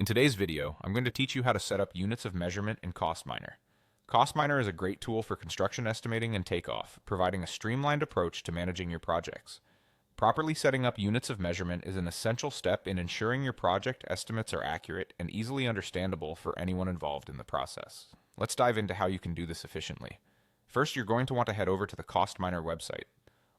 In today's video, I'm going to teach you how to set up units of measurement in CostMiner. CostMiner is a great tool for construction estimating and takeoff, providing a streamlined approach to managing your projects. Properly setting up units of measurement is an essential step in ensuring your project estimates are accurate and easily understandable for anyone involved in the process. Let's dive into how you can do this efficiently. First, you're going to want to head over to the CostMiner website.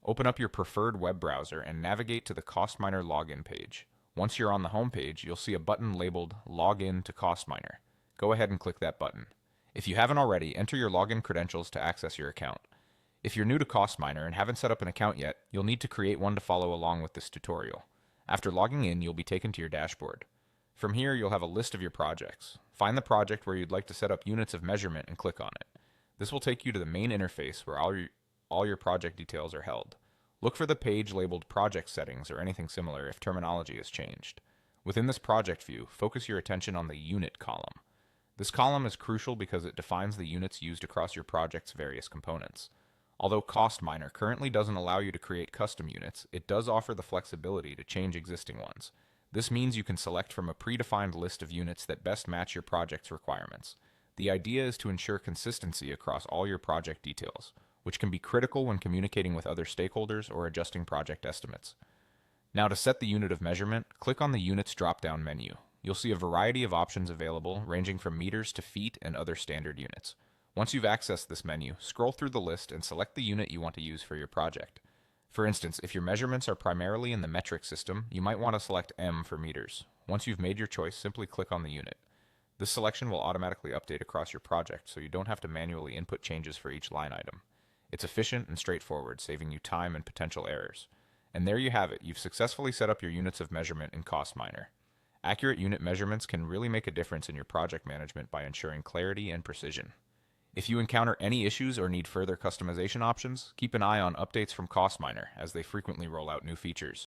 Open up your preferred web browser and navigate to the CostMiner login page. Once you're on the home page, you'll see a button labeled Login to CostMiner. Go ahead and click that button. If you haven't already, enter your login credentials to access your account. If you're new to CostMiner and haven't set up an account yet, you'll need to create one to follow along with this tutorial. After logging in, you'll be taken to your dashboard. From here, you'll have a list of your projects. Find the project where you'd like to set up units of measurement and click on it. This will take you to the main interface where all your project details are held. Look for the page labeled Project Settings or anything similar if terminology has changed. Within this project view, focus your attention on the Unit column. This column is crucial because it defines the units used across your project's various components. Although CostMiner currently doesn't allow you to create custom units, it does offer the flexibility to change existing ones. This means you can select from a predefined list of units that best match your project's requirements. The idea is to ensure consistency across all your project details, which can be critical when communicating with other stakeholders or adjusting project estimates. Now, to set the unit of measurement, click on the Units drop-down menu. You'll see a variety of options available, ranging from meters to feet and other standard units. Once you've accessed this menu, scroll through the list and select the unit you want to use for your project. For instance, if your measurements are primarily in the metric system, you might want to select M for meters. Once you've made your choice, simply click on the unit. This selection will automatically update across your project, so you don't have to manually input changes for each line item. It's efficient and straightforward, saving you time and potential errors. And there you have it, you've successfully set up your units of measurement in CostMiner. Accurate unit measurements can really make a difference in your project management by ensuring clarity and precision. If you encounter any issues or need further customization options, keep an eye on updates from CostMiner as they frequently roll out new features.